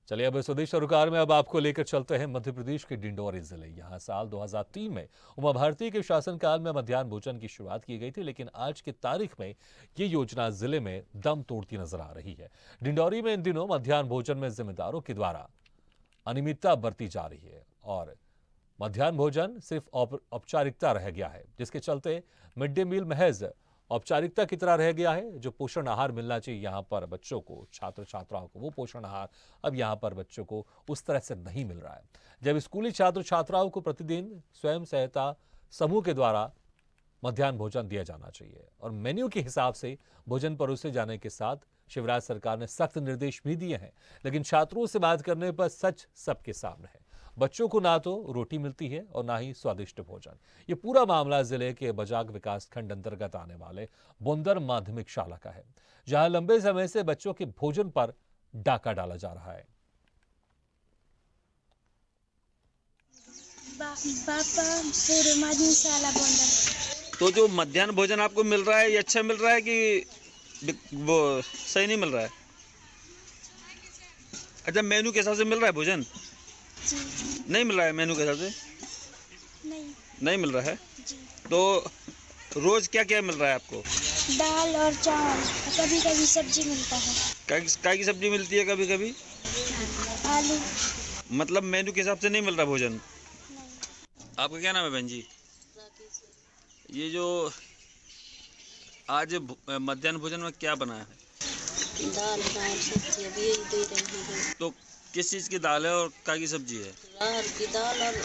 चलिए अब स्वदेश सरोकार में अब आपको लेकर चलते हैं मध्य प्रदेश के डिंडोरी जिले। यहाँ साल 2003 में उमा भारती के शासनकाल में मध्याह्न भोजन की शुरुआत की गई थी, लेकिन आज की तारीख में ये योजना जिले में दम तोड़ती नजर आ रही है। डिंडोरी में इन दिनों मध्याह्न भोजन में जिम्मेदारों के द्वारा अनियमितता बरती जा रही है और मध्याह्न भोजन सिर्फ औपचारिकता रह गया है, जिसके चलते मिड डे मील महज औपचारिकता की तरह रह गया है। जो पोषण आहार मिलना चाहिए यहाँ पर बच्चों को, छात्र छात्राओं को, वो पोषण आहार अब यहाँ पर बच्चों को उस तरह से नहीं मिल रहा है। जब स्कूली छात्र छात्राओं को प्रतिदिन स्वयं सहायता समूह के द्वारा मध्याह्न भोजन दिया जाना चाहिए और मेन्यू के हिसाब से भोजन परोसे जाने के साथ शिवराज सरकार ने सख्त निर्देश भी दिए हैं, लेकिन छात्रों से बात करने पर सच सबके सामने है। बच्चों को ना तो रोटी मिलती है और ना ही स्वादिष्ट भोजन। ये पूरा मामला जिले के बजाग विकास खंड अंतर्गत आने वाले बोंदर माध्यमिक शाला का है, जहां लंबे समय से बच्चों के भोजन पर डाका डाला जा रहा है। तो जो मध्याह्न भोजन आपको मिल रहा है ये अच्छा मिल रहा है कि वो सही नहीं मिल रहा है? अच्छा, मेनू के हिसाब से मिल रहा है भोजन? जी। नहीं मिल रहा है मेनू के हिसाब से? नहीं मिल रहा है। जी। तो रोज क्या क्या मिल रहा है आपको? दाल और चावल, कभी कभी सब्जी मिलता है। काय की सब्जी मिलती है कभी कभी? आलू। मतलब मेनू के हिसाब से नहीं मिल रहा भोजन? नहीं। आपका क्या नाम है बहन जी? ये जो आज मध्याह्न भोजन में क्या बना है? दाल सब्जी अभी यही दे रही है। तो किस चीज़ की दाल है और क्या की सब्जी है? अरहर की दाल और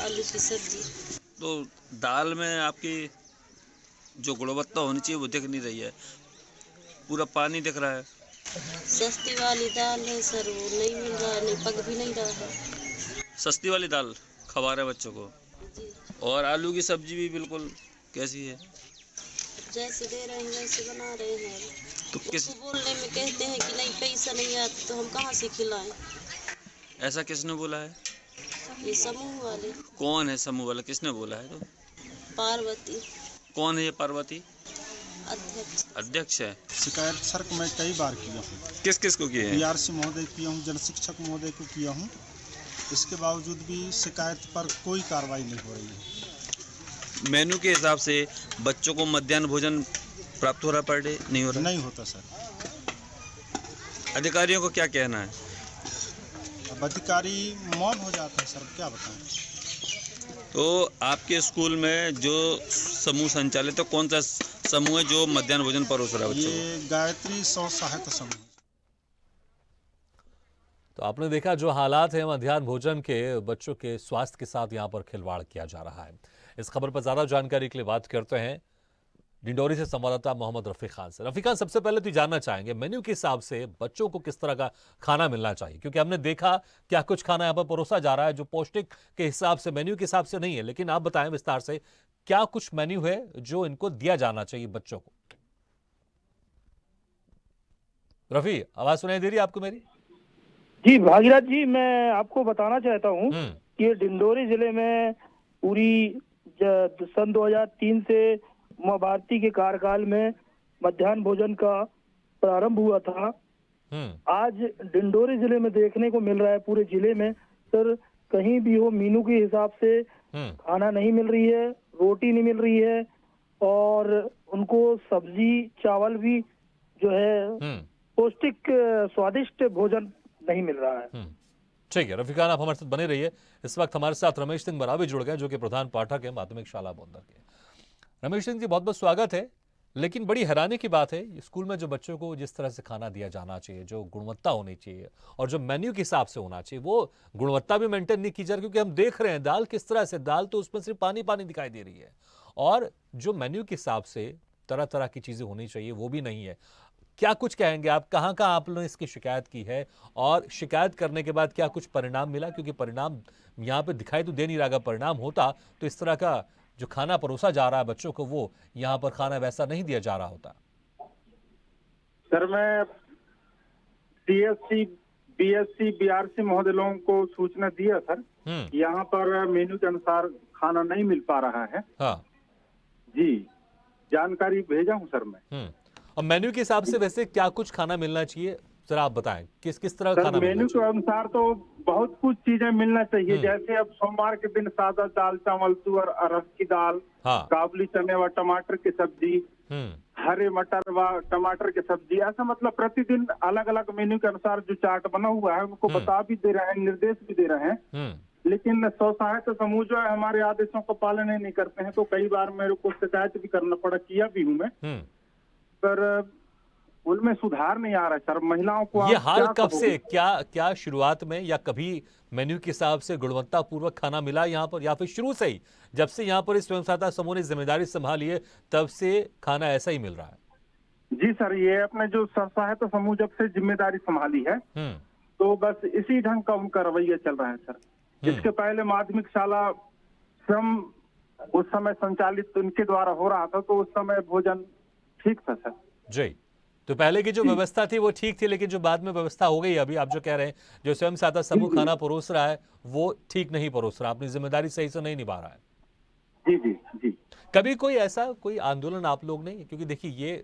आलू की सब्जी। तो दाल में आपकी जो गुणवत्ता होनी चाहिए वो दिख नहीं रही है, पूरा पानी दिख रहा है। सस्ती वाली दाल है सर, वो नहीं मिल रहा है, नहीं पक भी नहीं रहा है। सस्ती वाली दाल खवा रहे बच्चों को। जी। और आलू की सब्जी भी बिल्कुल कैसी है? जैसे दे रहे हैं वैसे बना रहे हैं। तो किस बोलने में कहते हैं कि नहीं पैसा नहीं आता, तो हम कहाँ से खिलाएं? ऐसा किसने बोला है? ये समूह वाले। कौन है समूह वाला, किसने बोला है? तो पार्वती। कौन है ये पार्वती? अध्यक्ष है। शिकायत सर मैं कई बार किया हूँ। किस किस को किए हैं? बीआरसी महोदय किया हूँ, जन शिक्षक महोदय को किया हूँ। इसके बावजूद भी शिकायत पर कोई कार्रवाई नहीं हो रही है। मेनू के हिसाब से बच्चों को मध्याह्न भोजन प्राप्त हो रहा पर डे? नहीं हो रहा? नहीं होता सर। अधिकारियों को क्या कहना है? अब अधिकारी मौन हो जाते हैं सर, क्या बताएं। तो आपके स्कूल में जो समूह संचालित है, तो कौन सा समूह है जो मध्याह्न भोजन परोस रहा है बच्चों को? ये गायत्री स्व सहायता समूह। तो आपने देखा जो हालात हैं मध्याह्न भोजन के, बच्चों के स्वास्थ्य के साथ यहाँ पर खिलवाड़ किया जा रहा है। इस खबर पर ज्यादा जानकारी के लिए बात करते हैं डिंडोरी से संवाददाता मोहम्मद रफी खान से। रफी खान, सबसे पहले तो जानना चाहेंगे मेन्यू के हिसाब से बच्चों को किस तरह का खाना मिलना चाहिए, क्योंकि हमने देखा क्या कुछ खाना यहाँ पर परोसा जा रहा है जो पौष्टिक के हिसाब से, मेन्यू के हिसाब से नहीं है। लेकिन आप बताएं विस्तार से क्या कुछ मेन्यू है जो इनको दिया जाना चाहिए बच्चों को। रफी, आवाज सुनाई दे रही है आपको मेरी? जी भागीरथ जी, मैं आपको बताना चाहता हूँ कि ये डिंडोरी जिले में पूरी सन 2003 से उमा भारती के कार्यकाल में मध्याह्न भोजन का प्रारंभ हुआ था। आज डिंडोरी जिले में देखने को मिल रहा है पूरे जिले में सर, कहीं भी हो मेनू के हिसाब से खाना नहीं मिल रही है, रोटी नहीं मिल रही है और उनको सब्जी चावल भी जो है पौष्टिक स्वादिष्ट भोजन नहीं मिल रहा है। ठीक है रफी खान, आप हमारे साथ बने रहिए। इस वक्त हमारे साथ रमेश सिंह बरावी जुड़ गए, जो कि प्रधान पाठक है माध्यमिक शाला बोंदर के। रमेश सिंह जी, बहुत बहुत स्वागत है। लेकिन बड़ी हैरानी की बात है, स्कूल में जो बच्चों को जिस तरह से खाना दिया जाना चाहिए, जो गुणवत्ता होनी चाहिए और जो मेन्यू के हिसाब से होना चाहिए, वो गुणवत्ता भी मेंटेन नहीं की जा रही। क्योंकि हम देख रहे हैं दाल किस तरह से, दाल तो उसमें सिर्फ पानी पानी दिखाई दे रही है और जो मेन्यू के हिसाब से तरह तरह की चीजें होनी चाहिए वो भी नहीं है। क्या कुछ कहेंगे आप, कहाँ कहाँ आप लोगों ने इसकी शिकायत की है और शिकायत करने के बाद क्या कुछ परिणाम मिला? क्योंकि परिणाम यहाँ पे दिखाई तो दे नहीं रहा। परिणाम होता तो इस तरह का जो खाना परोसा जा रहा है बच्चों को, वो यहाँ पर खाना वैसा नहीं दिया जा रहा होता। सर, मैं सीएससी बीएससी बीआरसी महोदय लोगों को सूचना दिया सर, यहाँ पर मेन्यू के अनुसार खाना नहीं मिल पा रहा है। हाँ जी, जानकारी भेजा हूँ सर मैं। और मेन्यू के हिसाब से वैसे क्या कुछ खाना मिलना चाहिए जरा आप बताएं किस किस तरह का सर खाना मिलना मेन्यू के चाहिए? अनुसार तो बहुत कुछ चीजें मिलना चाहिए। जैसे अब सोमवार के दिन सादा दाल चावल तुअर अरहर की दाल, हाँ। काबुली चने व टमाटर की सब्जी, हरे मटर व टमाटर की सब्जी, ऐसा मतलब प्रतिदिन अलग अलग मेन्यू के अनुसार जो चार्ट बना हुआ है उनको बता भी दे रहे हैं, निर्देश भी दे रहे हैं। लेकिन स्व सहायता समूह जो है हमारे आदेशों का पालन ही नहीं करते हैं, तो कई बार मेरे को शिकायत भी करना पड़ा, किया भी हूँ मैं, पर उनमें सुधार नहीं आ रहा है सर। महिलाओं को ये आप हाल क्या कब कहोगे? से, क्या शुरुआत में या कभी मेन्यू के हिसाब से गुणवत्ता पूर्वक खाना मिला यहाँ पर, या फिर शुरू से ही जब से यहाँ पर इस स्वयं सहायता समूह ने जिम्मेदारी संभाली है तब से खाना ऐसा ही मिल रहा है? जी सर, ये अपने जो स्व सहायता समूह जब से जिम्मेदारी संभाली है तो बस इसी ढंग का उनका रवैया चल रहा है सर। इसके पहले माध्यमिक शाला स्वयं उस समय संचालित उनके द्वारा हो रहा था, तो उस समय भोजन ठीक था सर। जी, तो पहले की जो व्यवस्था थी वो ठीक थी, लेकिन जो बाद में व्यवस्था हो गई, अभी आप जो कह रहे हैं जो स्वयं सहायता समूह खाना परोस रहा है वो ठीक नहीं परोस रहा, अपनी जिम्मेदारी सही से नहीं निभा रहा है। जी जी जी। कभी कोई ऐसा कोई आंदोलन आप लोग नहीं, क्योंकि देखिए ये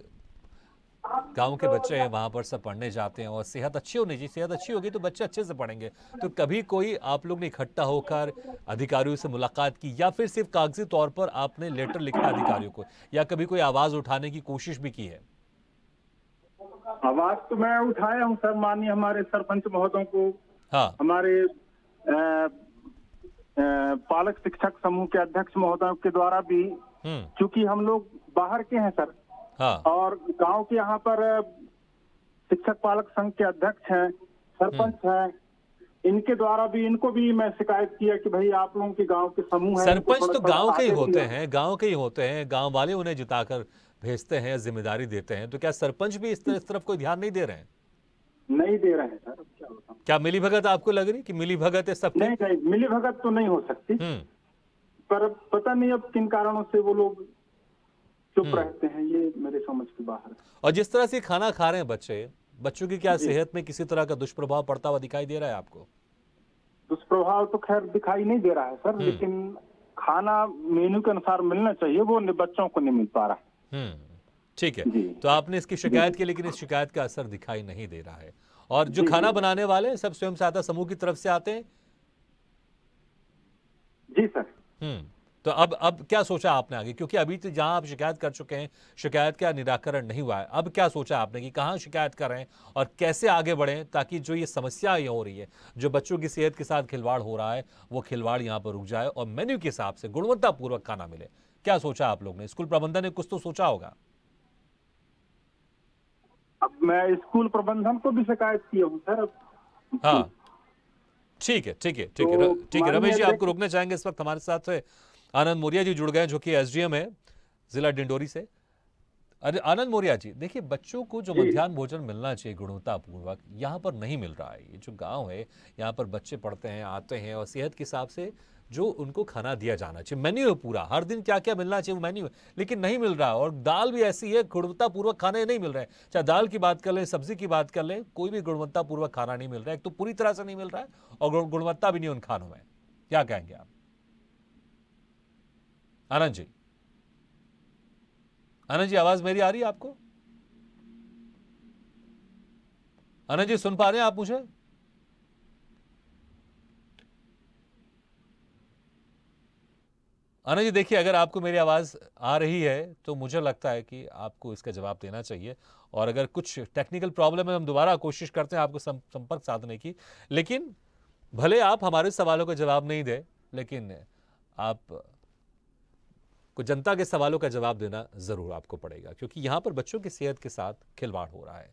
गांव के बच्चे हैं, वहां पर सब पढ़ने जाते हैं और सेहत अच्छी होनी चाहिए, सेहत अच्छी होगी तो बच्चे अच्छे से पढ़ेंगे। तो कभी कोई आप लोग ने इकट्ठा होकर अधिकारियों से मुलाकात की, या फिर सिर्फ कागजी तौर पर आपने लेटर लिखा अधिकारियों को, या कभी कोई आवाज उठाने की कोशिश भी की है? आवाज तो मैं उठाया हूँ सर, माननीय हमारे सरपंच महोदयों को, हाँ, हमारे पालक शिक्षक समूह के अध्यक्ष महोदयों के द्वारा भी, क्योंकि हम लोग बाहर के हैं सर। हाँ। और गांव के यहाँ पर शिक्षक पालक संघ के अध्यक्ष हैं, सरपंच हैं, इनके द्वारा भी, इनको भी मैं शिकायत किया कि भाई आप लोगों के गांव के समूह हैं। सरपंच तो गांव के ही होते हैं, गांव के ही होते हैं, गांव वाले उन्हें जिताकर भेजते हैं, जिम्मेदारी देते हैं, तो क्या सरपंच भी इस तरफ कोई ध्यान नहीं दे रहे हैं? नहीं दे रहे हैं सर, क्या बताऊं। क्या मिलीभगत आपको लग रही कि मिलीभगत है सबकी? नहीं नहीं, मिलीभगत तो नहीं हो सकती, पर पता नहीं अब किन कारणों से वो लोग चुप रहते हैं, ये मेरे समझ के बाहर है। और जिस तरह से खाना खा रहे हैं बच्चों की क्या सेहत में किसी तरह का दुष्प्रभाव पड़ता हुआ दिखाई दे रहा है आपको? दुष्प्रभाव तो खैर दिखाई नहीं दे रहा है सर, लेकिन खाना मेन्यू के अनुसार मिलना चाहिए, वो बच्चों को नहीं मिल पा रहा है। ठीक है, तो आपने इसकी शिकायत की, लेकिन इस शिकायत का असर दिखाई नहीं दे रहा है। और जो खाना बनाने वाले हैं सब स्वयं सहायता समूह की तरफ से आते हैं? जी सर। तो अब क्या सोचा आपने आगे, क्योंकि अभी तो जहां आप शिकायत कर चुके हैं शिकायत का निराकरण नहीं हुआ है, अब क्या सोचा आपने कि कहां शिकायत कर रहे हैं और कैसे आगे बढ़ें, ताकि जो ये समस्या ये हो रही है, जो बच्चों की सेहत के साथ खिलवाड़ हो रहा है, वो खिलवाड़ यहां पर रुक जाए और मेन्यू के हिसाब से गुणवत्तापूर्वक खाना मिले? क्या सोचा आप लोग ने? स्कूल प्रबंधन ने कुछ तो सोचा होगा। अब मैं स्कूल प्रबंधन को भी शिकायत किया हूँ सर। हाँ, ठीक है ठीक है ठीक है ठीक है। रमेश जी, आपको रोकना चाहेंगे, इस वक्त हमारे साथ आनंद मौर्या जी जुड़ गए, जो कि एसडीएम है जिला डिंडोरी से। अरे आनंद मौर्या जी, देखिए बच्चों को जो मध्याह्न भोजन मिलना चाहिए गुणवत्तापूर्वक, यहाँ पर नहीं मिल रहा है। ये जो गांव है यहाँ पर बच्चे पढ़ते हैं, आते हैं, और सेहत के हिसाब से जो उनको खाना दिया जाना चाहिए, मेन्यू है पूरा, हर दिन क्या क्या मिलना चाहिए वो मेन्यू है, लेकिन नहीं मिल रहा। और दाल भी ऐसी है, गुणवत्तापूर्वक खाने नहीं मिल रहे हैं। चाहे दाल की बात कर लें, सब्जी की बात कर लें, कोई भी गुणवत्तापूर्वक खाना नहीं मिल रहा है। एक तो पूरी तरह से नहीं मिल रहा है और गुणवत्ता भी नहीं उन खानों में। क्या कहेंगे आप आनंद जी? आनंद जी, आवाज मेरी आ रही है आपको? आनंद जी, सुन पा रहे हैं आप मुझे? आनंद जी, देखिए अगर आपको मेरी आवाज आ रही है तो मुझे लगता है कि आपको इसका जवाब देना चाहिए, और अगर कुछ टेक्निकल प्रॉब्लम है हम दोबारा कोशिश करते हैं आपको संपर्क साधने की। लेकिन भले आप हमारे सवालों का जवाब नहीं दें, लेकिन आप को जनता के सवालों का जवाब देना जरूर आपको पड़ेगा, क्योंकि यहाँ पर बच्चों की सेहत के साथ खिलवाड़ हो रहा है।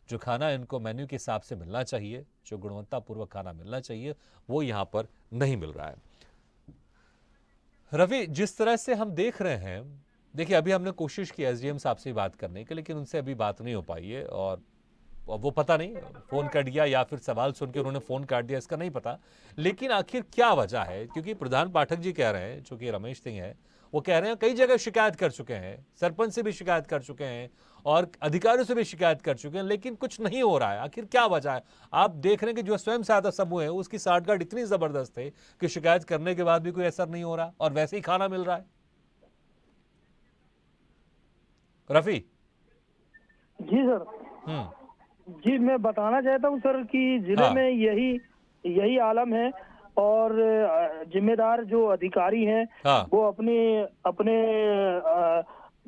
जो खाना इनको मेन्यू के हिसाब से मिलना चाहिए, जो गुणवत्तापूर्वक खाना मिलना चाहिए, वो यहाँ पर नहीं मिल रहा है। रवि, जिस तरह से हम देख रहे हैं, देखिए अभी हमने कोशिश की एसडीएम साहब से बात करने की, लेकिन उनसे अभी बात नहीं हो पाई है, और वो पता नहीं फोन कट गया या फिर सवाल सुन के उन्होंने फोन काट दिया, इसका नहीं पता। लेकिन आखिर क्या वजह है? क्योंकि प्रधान पाठक जी कह रहे हैं, जो कि रमेश सिंह है, वो कह रहे हैं कई जगह शिकायत कर चुके हैं, सरपंच से भी शिकायत कर चुके हैं और अधिकारियों से भी शिकायत कर चुके हैं, लेकिन कुछ नहीं हो रहा है। आखिर क्या वजह है? आप देख रहे हैं कि जो स्वयं सहायता समूह है उसकी साठगांठ इतनी जबरदस्त है कि शिकायत करने के बाद भी कोई असर नहीं हो रहा और वैसे ही खाना मिल रहा है। रफी जी सर, जी, मैं बताना चाहता हूँ सर कि जिले हाँ। में यही आलम है और जिम्मेदार जो अधिकारी हैं हाँ। वो अपने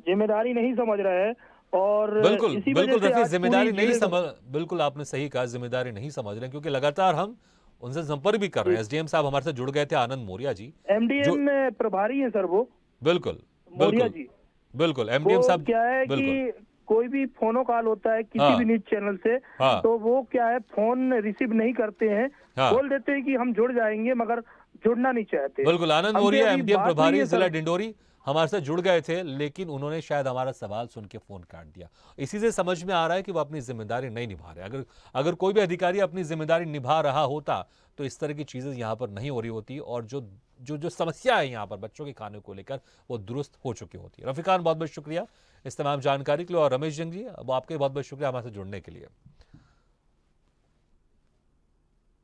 जिम्मेदारी नहीं समझ रहे हैं और बिल्कुल इसी बिल्कुल वजह से रफीक, आज जिम्मेदारी पूरी नहीं जिले को- समझ, बिल्कुल आपने सही कहा, जिम्मेदारी नहीं समझ रहे, क्योंकि लगातार हम उनसे संपर्क भी कर रहे हैं। एसडीएम साहब हमारे साथ जुड़ गए थे, आनंद मौर्या जी, एमडीएम में प्रभारी हैं सर वो, बिल्कुल मौर्या बिल्कुल जी। बिल्कुल एमडीएम वो साहब, क्या है बिल्कुल कि कोई भी फोनो कॉल होता है किसी हाँ। भी न्यूज चैनल से, हाँ। तो वो क्या है फोन रिसीव नहीं करते हैं, हाँ। बोल देते हैं कि हम जुड़ जाएंगे मगर जुड़ना नहीं चाहते। बिल्कुल आनंद हमसे मौर्या अभी एमडीएम बात हुई प्रभारी है जिला सर। डिंडोरी हमारे साथ जुड़ गए थे, लेकिन उन्होंने शायद हमारा सवाल सुन के फोन काट दिया। इसी से समझ में आ रहा है कि वो अपनी जिम्मेदारी नहीं निभा रहे। अगर कोई भी अधिकारी अपनी जिम्मेदारी निभा रहा होता तो इस तरह की चीजें यहाँ पर नहीं हो रही होती, और जो समस्या है यहाँ पर बच्चों के खाने को लेकर वो दुरुस्त हो चुकी होती है। रफीकान, बहुत बहुत शुक्रिया इस तमाम जानकारी के लिए, और रमेश जंग जी अब आपके बहुत बहुत शुक्रिया हमारे साथ जुड़ने के लिए।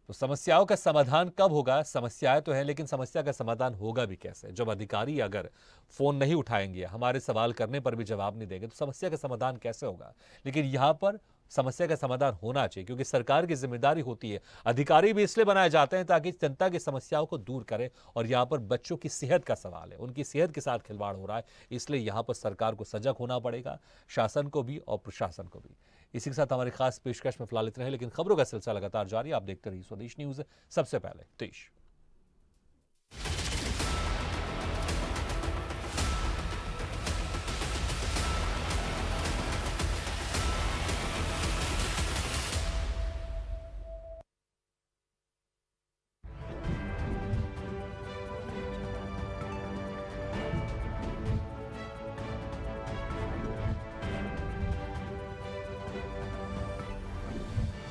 तो समस्याओं का समाधान कब होगा? समस्याएं तो हैं, लेकिन समस्या का समाधान होगा भी कैसे? जब अधिकारी अगर फोन नहीं उठाएंगे, हमारे सवाल करने पर भी जवाब नहीं देंगे, तो समस्या का समाधान कैसे होगा? लेकिन यहां पर समस्या का समाधान होना चाहिए, क्योंकि सरकार की जिम्मेदारी होती है। अधिकारी भी इसलिए बनाए जाते हैं ताकि जनता की समस्याओं को दूर करें, और यहाँ पर बच्चों की सेहत का सवाल है, उनकी सेहत के साथ खिलवाड़ हो रहा है, इसलिए यहाँ पर सरकार को सजग होना पड़ेगा, शासन को भी और प्रशासन को भी। इसी के साथ हमारी खास पेशकश में फिलहाल इतना है, लेकिन खबरों का सिलसिला लगातार जारी। आप देखते रहिए स्वदेश न्यूज, सबसे पहले देश।